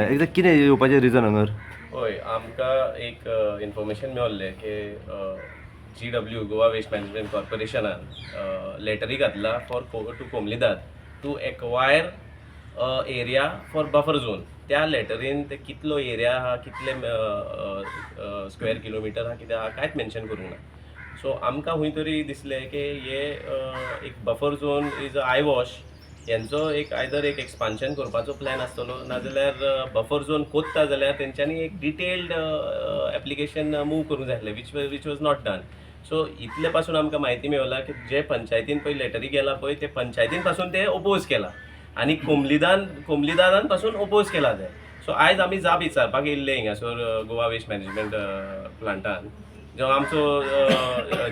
Exact कितें येवपाचें region हांगर? हय, आमकां एक इन्फॉर्मेशन मेळ्ळें की GW गोवा वेस्ट मॅनेजमेंट कॉर्पोरेशनान लेटरी घातला फॉर टू कोमलीदाद to acquire area for buffer zone. त्या लेटरीन ते कितलो एरिया आहा, कितले स्क्वेअर किलोमिटर आहा, कितें आहा कांयच मेन्शन करूंक ना. सो आमकां खंय तरी दिसलें की हे एक buffer zone is a I wash. यांचो एक आयदर एक एक्सपान्शन करपाचो प्लॅन आसतलो, नाजाल्यार बफर झोन कोत्ता जाल्यार तेंच्यांनी एक डिटेल्ड एप्लिकेशन मूव करूंक जाय आसलें, which was not done. So इतले पासून आमकां म्हायती मेवला की जे पंचायतीन पळय लेटरी गेला पळय ते पंचायतीन पासून ते ओपोज केला आनी कोमलीदादान पासून ओपोज केला ते. सो आयज आमी जाप विचारपाक येयल्ले हिंगासर गोवा वेस्ट मॅनेजमेंट प्लांटान. जो आमचो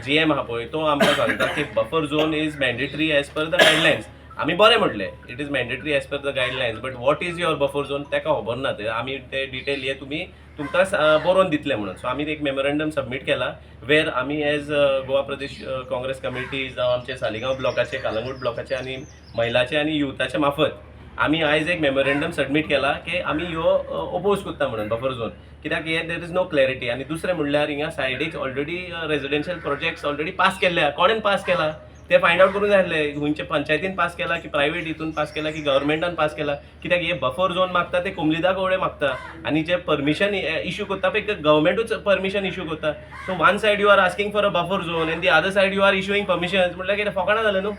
GM आहा पळय तो आमकां सांगता की buffer zone is mandatory as per the guidelines. आमी बरें म्हटलें it is mandatory as per the guidelines, but what is your buffer zone तेका खबर ना. ते आमी ते डिटेल हे तुमी तुमकां बरोवन दितले म्हणून. सो आमी एक मेमोरंडम सबमीट केला वेर आमी एज गोवा प्रदेश काँग्रेस कमिटी जावं आमचे सालिगांव ब्लॉकाचे, कालंगूट ब्लॉकाचे आनी महिलाचे आनी युथाचे मार्फत आमी आयज एक मेमोरंडम सबमीट केला की आमी ह्यो ओपोज करता म्हणून बफर झोन, कित्याक हे देर इज नो क्लॅरिटी. आनी दुसरें म्हणल्यार हिंगा सायडीक already residential projects already pass केल्ले आहा. कोणेन पास केला ते फायंड आउट करूंक जाय आसलें. खंयचे पंचायतीन पास केला की प्रायवेट हितून पास केला की गव्हर्मेंटान पास केला, कित्याक हे बफर झोन मागता ते कोमलीदा कवडे मागता आनी जे परमिशन इश्यू करता पळय गव्हर्मेंटूच परमिशन इश्यू करता. So one side you are asking for a buffer zone and the other side you are issuing permissions, म्हटल्यार कितें फकाणां जालें न्हू.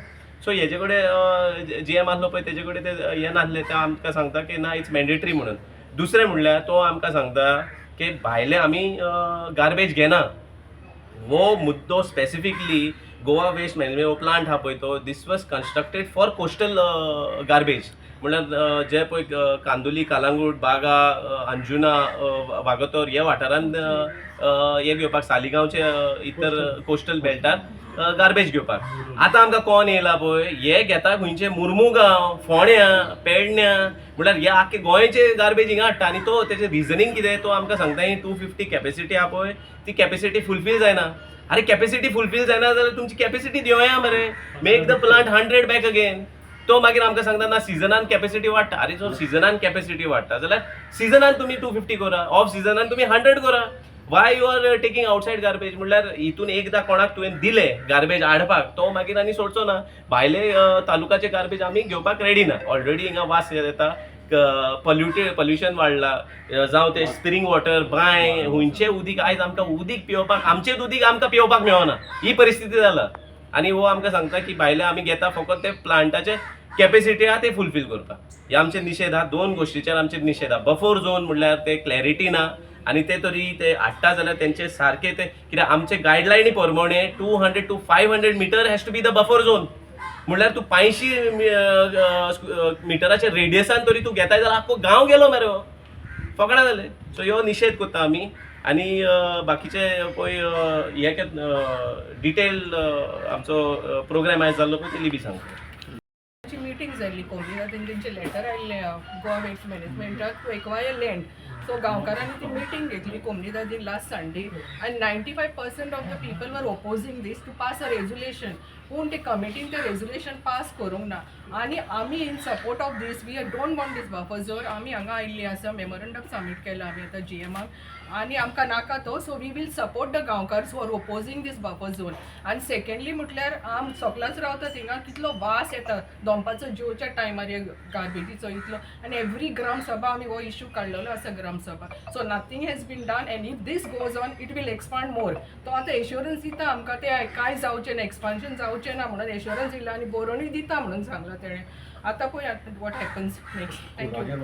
सो हेजे कडेन GM आसलो पळय तेजे कडेन ते हे नासलें, ते आमकां सांगता की ना इट्स मॅन्डेटरी म्हणून. दुसरें म्हणल्यार तो आमकां सांगता की भायले आमी गार्बेज घेना. वो मुद्दो स्पेसिफिकली गोवा वेस्ट मॅनेजमेंट हो प्लांट आहा पळय तो this was constructed for coastal garbage. म्हळ्यार जे पळय कांदोली, कालांगूट, बागा, अंजुना, वागतोर ह्या वाठारांत हे घेवपाक सालिगांवचे इतर कोस्टल बेल्टार गार्बेज घेवपाक. आतां आमकां कोण येयला पळय हे घेता खंयचे मुर्मुगांव, फोण्या, पेडण्या, म्हळ्यार हे आख्खे गोंयचे गार्बेज हिंगा हाडटा. आनी तो तेजें रिजनींग कितें तो आमकां सांगता ही 250 कॅपेसिटी आहा पळय ती कॅपेसिटी फुलफील जायना. अरे कॅपेसिटी फुलफील जायना जाल्यार तुमची कॅपेसिटी दिवया मरे, make the plant 100 back again. तो मागीर आमकां सांगता ना सिजनान कॅपेसिटी वाडटा. अरे जो सिजनान कॅपेसिटी वाडटा जाल्यार सिजनान तुमी 250 करा, ऑफ सिजनान तुमी 100 करा. Why you are taking outside garbage. म्हळ्यार हितून एकदां कोणाक तुवें दिलें गार्बेज हाडपाक तो मागीर आनी सोडचो ना. भायले तालुकाचे गार्बेज आमी घेवपाक रेडी ना. ऑलरेडी हिंगा वास येता, पॉल्युशन वाडला, जावं ते स्प्रिंग वॉटर, बांय, हुंयचें उदीक आयज आमकां उदीक पिवपाक आमचेंच उदीक आमकां पिवपाक मेळना ही परिस्थिती जाला. आनी हो आमकां सांगता की भायले आमी घेता फकत ते प्लांटाचे कॅपेसिटी आहा ते फुलफील करपाक. हे आमचे निशेध आहा. दोन गोश्टीचेर आमचे निशेध आहा. बफर झोन म्हणल्यार ते क्लॅरिटी ना आनी ते तरी ते हाडटा जाल्यार तेंचे सारके ते कित्याक आमचे गायडलायनी प्रमाणे 200 to 500 metre has to be the buffer zone. म्हळ्यार तूं 500 मिटराच्या रेडियसान तरी तूं घेताय जाल्यार आख्खो गांव गेलो मरे, हो फकाणां जालें. सो ह्यो निशेध करता आमी. आनी बाकीचे पळय हे डिटेल आमचो प्रोग्राम आयज जाल्लो पळय ती लिबी सांगता. मीटिंग जाल्ली कोमलीदादान तेंचे लेटर आयिल्लें गोवा वेस्ट मॅनेजमेंटाक टू एक्वायर लँड. सो गांवकारांनी ती मीटिंग घेतली कोमलीदादीन लास्ट संडे आनी 95% ऑफ द पीपल वर opposing this to pass a resolution. पूण ते कमिटीन ते रेजोल्युशन पास करूंक ना. आनी आमी in support of this we don't want this buffer zone. आमी हांगा आयिल्ली आसा, मेमोरंडम सबमीट केला आमी आतां GMाक आनी आमकां नाका तो. So we will support the गांवकार्स for opposing this buffer zone. आनी सेकेंडली म्हटल्यार सगळाच रावता थिंगा कितलो वास येता दनपारचो जेवच्या टायमार हे गार्बेजीचो इतलो. आनी एवरी ग्रामसभा आमी हो इश्यू काडलेलो आसा gram sabha. So nothing has been done and if this goes on it will expand more. तो आतां एश्युरन्स दिता आमकां ते कांय जावचें ना, एक्सपान्शन जावचें ना म्हणून एश्युरन्स दिला आनी बरोवणी दिता म्हणून सांगला तेणें. आतां पळय what happens next. Thank you.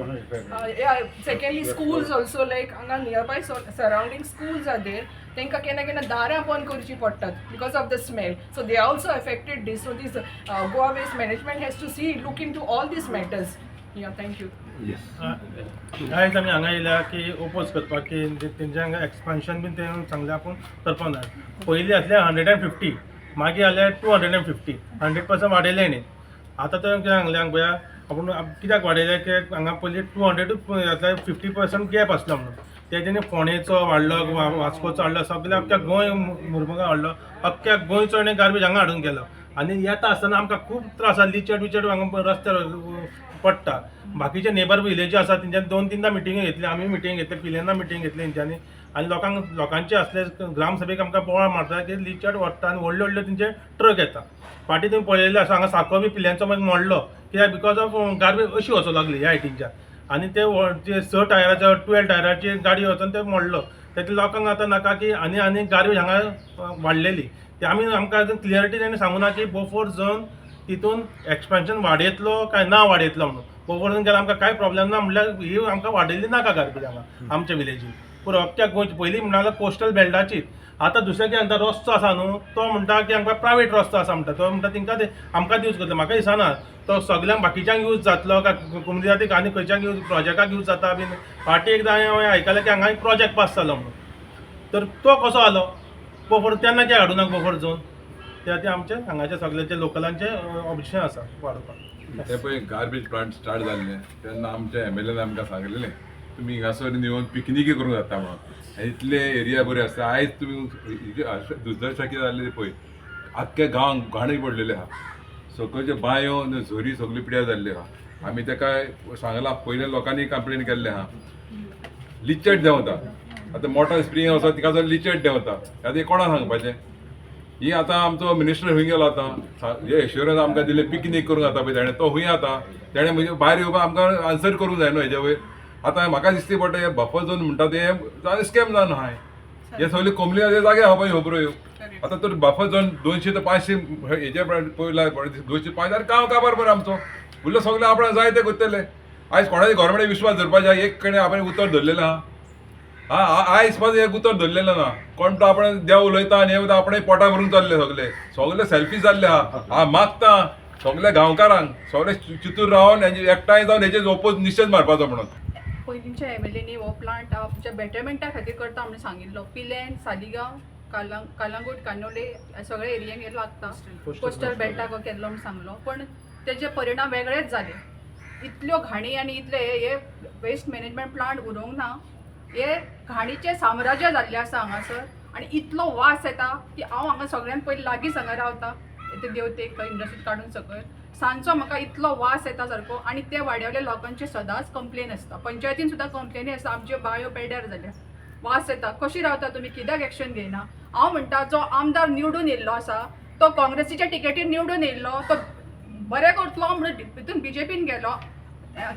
Secondly schools also like हांगा nearby surrounding schools are there. तांकां केन्ना केन्ना दारां बंद करचीं पडटात because of the smell. So they are also affected this. So this Goa waste management has to see look into all this matters. या thank you. आयज आमी हांगा येयल्या की ओपोज करपाक की तेंचे हांगा एक्सपान्शन बीन ते सांगलें आपूण करपाक ना. पयलीं आसलें 150, मागीर जाल्यार 250, 100% वाडयलें न्ही. आतां तर कितें सांगलें हांगा पळया आपूण कित्याक वाडयलें की हांगा पयलीं 200 to 50% गॅप आसलो म्हणून. तेजेनी फोणेचो वाडलो, वास्कोचो हाडलो, सगळें अख्ख्या गोंय मुरमुगांव हाडलो, अख्ख्या गोंयचो गार्बेज हांगा हाडून गेलो. आनी येता आसतना आमकां खूब त्रास जाता. लिचड हांगा रस्त्यार पडटा. बाकीचे नेबर विलेजी आसा तेंच्यानी 2-3दा मिटिंग घेतली, आमी मिटिंग घेतली, पिलेना मिटिंग घेतली तेंच्यांनी आनी लोकांचे असले ग्रामसभेक आमकां बोवाळ मारता की लिचर्ड व्हरता आनी व्हडले व्हडले तेंचे ट्रक येता. फाटीं तुमी पळयल्लें आसा हांगा सारको बी पिल्यांचो मागीर मोडलो कित्याक बिकॉज ऑफ गार्बेज अशी वचूं लागली ह्या हायटींच्यान आनी ते 6 टायराचो 12 टायराची गाडी वचून ते मोडलो. त्यातल्या लोकांक आतां नाका की आनी गार्बेज हांगा वाडलेली ते आमकां अजून क्लियरिटी तेणें सांगूं ना की बोफोर्स झोन तितून एक्सपेन्शन वाडयतलो काय ना वाडयतलो म्हणून. बोफोर्स झोन गेल्यार आमकां कांय प्रॉब्लेम ना म्हणल्यार ही आमकां वाडयल्ली नाका गार्बेज हांगा आमच्या विलेजीन. पूण अख्ख्या गोंयची पयलीं म्हणल्यार कोस्टल बेल्टाची आतां दुसरे कितें म्हणटा रस्तो आसा न्हू तो म्हणटा की आमकां प्रायवेट रस्तो आसा म्हणटा तो म्हणटा तेंकां आमकां यूज करतलो. म्हाका दिसना तो सगळ्यांक बाकीच्यांक यूज जातलो काय कम्युनिटीक आनी खंयच्याक यूज प्रोजेक्टाक यूज जाता बीन. फाटीं एकदां हांवें आयकलें की हांगा एक प्रोजेक्ट पास जालो म्हणून तर तो कसो जालो बोफोर्स तेन्ना कित्याक हाडूं नाका बोफोर्स झोन ते आमचे हांगाचे सगळ्यांचे लोकलांचे ऑब्जेक्शन आसा वाडोवपाक. ते पळय गार्बेज प्लांट स्टार्ट जाल्ले तेन्ना आमच्या MLAन आमकां सांगलेलें तुमी हिंगासर येवन पिकनिकी करूंक जाता म्हणून इतले एरिया बरे आसता. आयज तुमी दुसऱ्या कितें जाल्लें पळय आख्ख्या गांवांक घाणी पडलेले आहा, सकयल्यो बांयो झोरी सगळी पिड्यार जाल्ली आहा. आमी ताका सांगलां पयले लोकांनी कंप्लेन केल्ले आहा लिचर्ड देंवता. आतां मोटर स्प्रिंग आसा तिका जर लिचर्ड देंवता आतां कोणाक सांगपाचें. ही आतां आमचो मिनिस्टर खंय गेलो आतां हे एश्युरन्स आमकां दिले पिकनीक करूंक जाता पळय ताणें तो खंय आतां ताणें म्हणजे भायर येवपाक आमकां आन्सर करूंक जाय न्हू हेजे वयर. आतां म्हाका दिसता पडटा हे बफर झोन म्हणटा ते स्कॅम जावन आहाय. हे सगळे कोमली जागे आहा पळय खबरो ह्यो. आतां तर बफर झोन 200 ते 500 हेजे पयला 200-5 गांव काबार बरो आमचो उरलो सगळे आपण जाय ते करतले. आयज कोणाचे गोवोरमेंटाचेर विश्वास धरपाचे एक कडेन आपण उतर धरलेलें आहा. आयज पासून एक उतर धरलेलें ना कोण तो आपण देव उलयता आनी हे आपण पोटा भरून चालले सगळे सेल्फी जाल्ले आहा. हांव मागता सगळ्या गांवकारांक सगळे चितूर रावन एकठांय जावन हेजेर ओपोज निशेध मारपाचो म्हणून. पयलींच्या MLAनी हो प्लांट आमच्या बेटरमेंटा खातीर करता म्हणून सांगिल्लो. पिलेन, सालिगांव, कालांगूट, कान्नोले सगळे एरियांक लागता कोस्टल बेल्टाक केल्लो म्हणून सांगलो. पण तेजे परिणाम वेगळेच जाले. इतल्यो घाणी आनी इतले हे वेस्ट मॅनेजमेंट प्लांट उरोवंक ना. हे घाणीचे साम्राज्य जाल्लें आसा हांगासर आनी इतलो वास येता की हांव हांगा सगळ्यान पयलीं लागीं हांगा रावता ते देवतेक इंडस्ट्रीत काडून सकयल सांजचो म्हाका इतलो वास येता सारको आनी ते वाड्यावयल्या लोकांची सदांच कंप्लेन आसता. पंचायतीन सुद्दां कंप्लेनी आसता आमच्यो बांयो पेड्यार जाल्या वास येता. कशी रावता तुमी कित्याक एक्शन घेयना. हांव म्हणटा जो आमदार निवडून येयल्लो आसा तो काँग्रेसीच्या टिकेटीर निवडून येयल्लो तो बरें करतलो म्हणून हितून BJPन गेलो.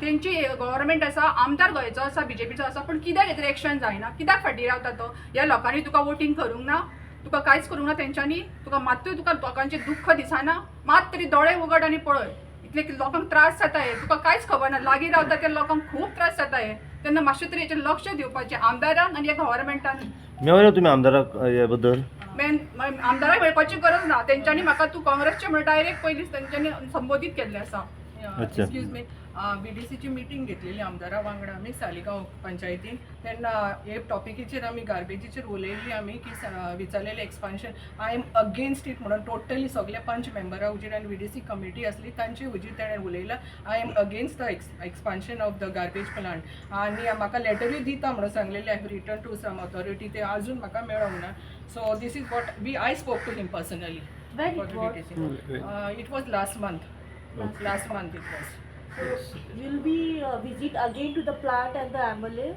तेंची गव्हर्मेंट आसा आमदार गोंयचो आसा BJPचो आसा पण कित्याक हेजेर एक्शन जायना. कित्याक फाटीं रावता तो. ह्या लोकांनी तुका वोटींग करूंक ना तुका कांयच करूंक ना तेंच्यांनी. तुका मात्तूय तुका लोकांचें दुख्ख दिसना. मात तरी दोळे उगड आनी पळय इतले लोकांक त्रास जाता हे तुका कांयच खबर ना. लागीं रावता त्या लोकांक खूब त्रास जाता हे. तेन्ना मातशें तरी हेचेर लक्ष दिवपाचें आमदारान आनी ह्या गव्हर्मेंटान. मेळ्ळो तुमी आमदाराक हे बद्दल आमदाराक मेळपाची गरज ना. तेंच्यांनी म्हाका तूं काँग्रेसचे म्हणून डायरेक्ट पयलींच तेंच्यांनी संबोधीत केल्लें आसा. एक्सक्यूज मी BDCची मिटींग घेतलेली आमदारा वांगडा आमी सालिगांव पंचायतीन. तेन्ना हे टॉपिकीचेर आमी गार्बेजीचेर उलयल्ली आमी की विचारलेलें expansion. I am against it म्हणून टोटली सगळे 5 मेंबरा हुजीर आनी BDC कमिटी आसली तांचे हुजीर तेणें उलयलां. I am against the expansion of the garbage plant आनी म्हाका लेटरूय दिता म्हणून सांगलेलें I have return to some authority. ते आजून म्हाका मेळोंक ना. So this is what I spoke to him personally. It was last month it was. So will we visit again to the plant and the MLA?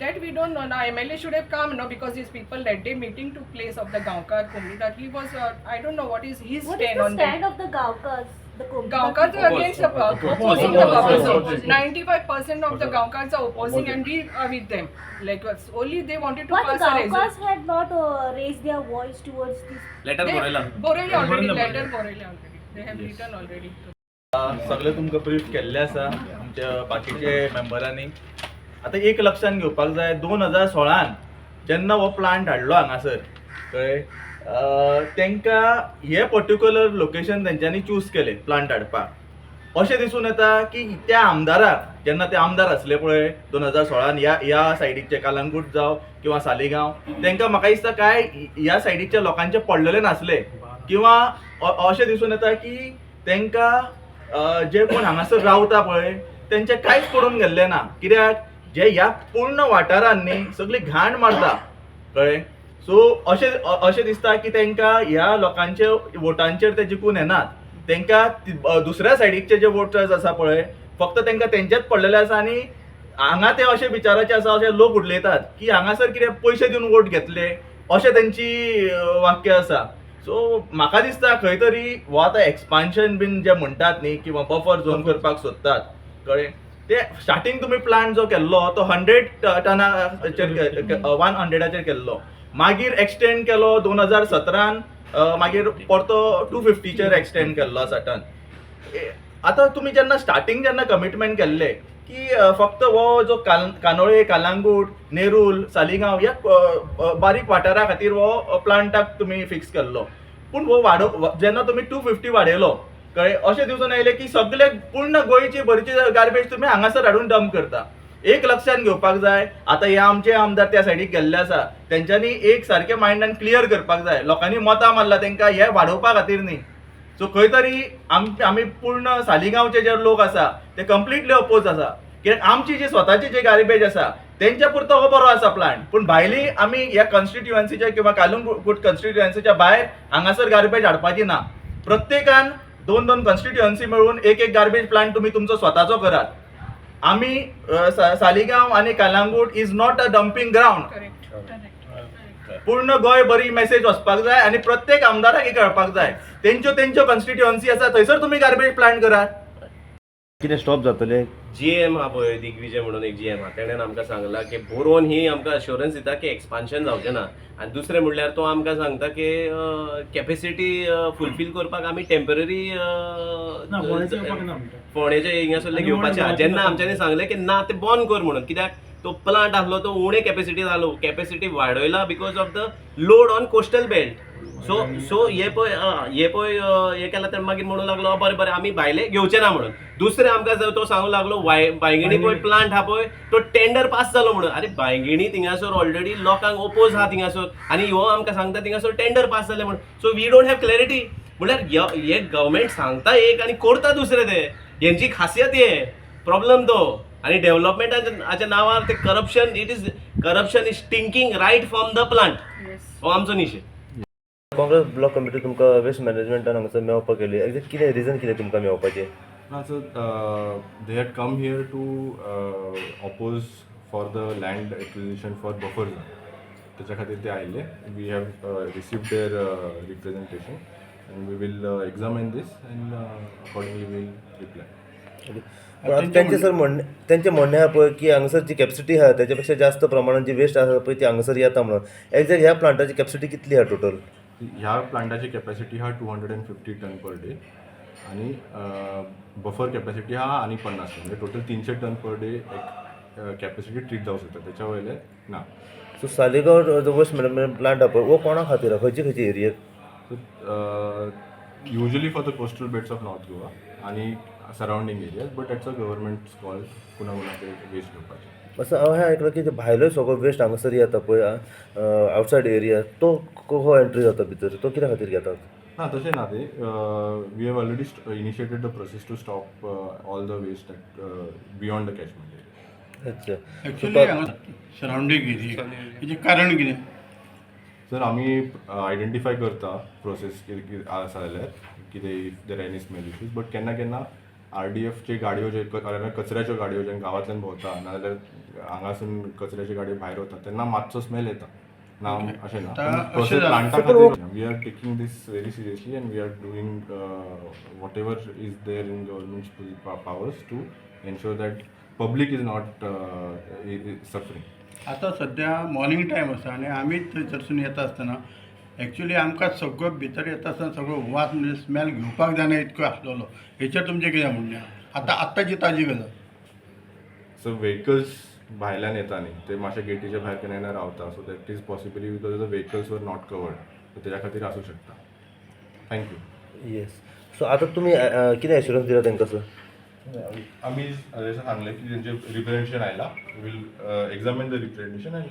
That we don't know. Now MLA should have come, no, because his people that day meeting took place of the Gaonkar community. That he was, I don't know what is his What is stand the on stand that. of the Gaonkars? The community? Gaonkars are against the opposing the buffer zone. 95% of the Gaonkars are opposing, and we are with them. Like only they wanted to But the pass a Gaonkars resolution. had not raised their voice towards this. Letter बरयला Borelli already letter Borelli already. They have written already. सगळे तुमकां brief केल्ले आसा आमच्या बाकीचे मेंबरांनी. आतां एक लक्षान घेवपाक जाय 2016 जेन्ना हो प्लांट हाडलो हांगासर कळ्ळें तांकां हे पर्टिक्युलर लोकेशन तेंच्यांनी चूज केलें प्लांट हाडपाक. अशें दिसून येता की त्या आमदाराक जेन्ना ते आमदार आसले पळय 2016 ह्या सायडीचे कालांगूट जावं किंवा सालिगांव तांकां म्हाका दिसता काय ह्या सायडीच्या लोकांचे पडलेले नासले किंवा अशें दिसून येता की तांकां जे कोण हांगासर रावता पळय तेंचे कांयच पडून गेल्ले ना. कित्याक जे ह्या पूर्ण वाठारांनी सगळी घाण मारता कळ्ळें. सो अशें दिसता की तांकां ह्या लोकांचे वोटांचेर ते जिखून येनात. तांकां दुसऱ्या सायडीचे जे वोटर्स आसा पळय फक्त तांकां तेंचेच पडलेले आसा आनी हांगा ते अशे विचाराचे आसा अशे लोक उलयतात की हांगासर कितें पयशे दिवन वोट घेतले अशें तेंची वाक्य आसा. सो म्हाका दिसता खंय तरी हो आतां एक्सपान्शन बीन जे म्हणटात न्ही किंवा बफर झोन करपाक सोदतात कळ्ळें ते स्टार्टींग तुमी प्लान जो केल्लो तो 100 टनाचेर 100 केल्लो मागीर एक्सटेंड केलो 2017 मागीर परतो 250चेर एक्सटेंड केल्लो आसा टन. आतां तुमी जेन्ना कमिटमेंट केल्ले की फक्त हो जो कानोळे कालांगूट नेरूल सालिगांव ह्या बारीक वाठारा खातीर हो प्लांटाक तुमी फिक्स केल्लो पूण हो जेन्ना तुमी 250 वाडयलो कळ्ळें अशें दिवसून आयलें की सगळे पूर्ण गोंयची भरची गार्बेज तुमी हांगासर हाडून डंप करता. एक लक्षात घेवपाक जाय आतां हे आमचे आमदार त्या सायडीक गेल्ले आसा तेंच्यांनी एक सारकें मायंडान क्लियर करपाक जाय लोकांनी मतां मारला तेंकां हे वाडोवपा खातीर न्ही. सो खंय तरी आमी पूर्ण सालिगांवचे जे लोक आसा ते कंप्लिटली अपोज आसा कित्याक आमची जी स्वताची जी गार्बेज आसा तेंच्या पुरतो हो बरो आसा प्लांट पूण भायली आमी ह्या कॉन्स्टिट्युएन्सीच्या किंवा कालंगूट कॉन्स्टिट्युएन्सीच्या भायर हांगासर गार्बेज हाडपाची ना. प्रत्येकान 2-2 कॉन्स्टिट्युएन्सी मेळून एक गार्बेज प्लांट तुमी तुमचो स्वताचो करात. आमी सालिगांव आनी Calangute is not a dumping ground. पूर्ण गोंय बरी मेसेज वचपाक जाय आनी प्रत्येक आमदाराक एक कळपाक जाय तेंच्यो कॉन्स्टिट्युएन्सी आसा थंयसर तुमी गार्बेज प्लांट करात. कितें स्टॉप जातले? GM हा पळय दिग्विजय म्हणून एक GM हा तेणेन आमकां सांगला की बोरोन ही आमकां अश्युरन्स दिता की एक्सपान्शन जावचें ना आनी दुसरें म्हणल्यार तो आमकां सांगता की कॅपेसिटी फुलफील करपाक आमी टेम्पररी फोंडेचे हिंगासरले घेवपाचे आहा. जेन्ना आमच्यांनी सांगलें की ना ते बंद कर म्हणून कित्याक तो प्लांट आसलो तो उणे कॅपेसिटी जालो कॅपेसिटी वाडयला because of the load on coastal belt. So हे केला तर मागीर म्हणू लागलो बरें आमी भायले घेवचे ना म्हणून. दुसरें आमकां तो सांगू लागलो बांयगिणी पळय प्लांट हा पळय तो टेंडर पास जालो म्हणून. अरे बांयगिणी थिंगासर ऑलरेडी लोकांक ओपोज आहा थिंगासर आनी ह्यो आमकां सांगता थिंगासर टेंडर पास जालें म्हणून. So we don't have clarity. म्हळ्यार हे गव्हर्मेंट सांगता एक आनी करता दुसरें ते हेंची खासियत हे प्रॉब्लेम तो. आनी डेव्हलपमेंटाच्या नांवार ते corruption is stinking right from the plant. हो आमचो निशय. काँग्रेस ब्लॉक कमिटी तुमकां वेस्ट मॅनेजमेंटान हांगासर मेळपाक येयली. एक्झॅक्ट कितें रिजन कितें तुमकां मेळपाचें? So they had come here to oppose for the land acquisition for buffer zone. त्याच्या खातीर ते आयले. We have received their representation and we will examine this and accordingly we will reply. त्यांचे sir त्यांचे म्हणणें आहा पळय की हांगासर जी कॅपॅसिटी आहा त्याच्या जास्त प्रमाणात जी वेस्ट आसा पळय ती हांगासर येता म्हणून. एक्झॅक्ट ह्या प्लांटाची कॅपॅसिटी कितली आहा टोटल? ह्या प्लांटाची कॅपॅसिटी हा 250 टन पर डे आणि बफर कॅपॅसिटी हा आणि 50 टन म्हणजे टोटल 300 टन पर डे एक कॅपॅसिटी ट्रीट जावं शकता त्याच्या वयले ना. सो सालिगांव जो वेस्ट मॅनेजमेंट प्लांट आहा पळय वो कोणा खातीर आहा खंयची area? Usually for the coastal belts of north Goa आणि surrounding areas but it's a government call कुणाकुणाचे वेस्ट घेवपाचे. असं हांवें आयकलां की भायलो सगळो वेस्ट हांगासर येता पळय आवटसायड एरिया तो हो एंट्री जाता भितर तो कित्या खातीर घेतात? ना तशें ना ते we have already initiated the process to stop all the waste beyond the catchment area. अच्छा. एक्चुअली सराउंडींग एरिया हेजें कारण कितें? सर आमी आयडेंटिफाय करता प्रोसेस आसा जाल्यार कितें if there any smell issues but केन्ना RDFचे गाडयो जे कचऱ्याच्यो गाडयो जे गांवांतल्यान भोंवता नाजाल्यार हांगासून कचऱ्याच्यो गाडयो भायर वता तेन्ना मातसो स्मेल येता ना अशें ना. प्लांटा खातीर we are taking this very seriously and we are doing whatever is there in government powers to ensure that public is not suffering. आतां सद्या मॉर्निंग टायम आसा आनी आमी थंयसरसून येता आसतना एक्चुअली आमकां सगळो भितर येता आसतना सगळो वास म्हणजे स्मेल घेवपाक जायना इतको आसलेलो. हेचेर तुमचें कितें म्हणणें? आतांची ताजी गजाल. सो व्हेकल्स भायल्यान येता न्ही ते मातशे गेटीच्या भायर केन्ना रावता so that is possibly because the vehicles were not covered so तेच्या खातीर आसूं शकता. थँक्यू. येस. सो आतां तुमी कितें एश्युरन्स दिला तांकां सर? आम्ही जसं सांगले की त्यांचे रिप्रेझेंटेशन आयला will examine the representation and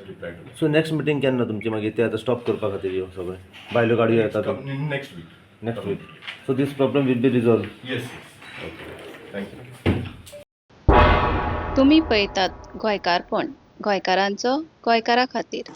reply to. So next meeting केन्ना तुमची मागीर ते आतां स्टॉप करपा खातीर ह्यो सगळे भायल्यो गाडयो येतात next week. So this problem will be resolved. Yes thank you. तुम्ही पळयतात गोंयकारपण गोंयकारांचो गोंयकारा खातीर.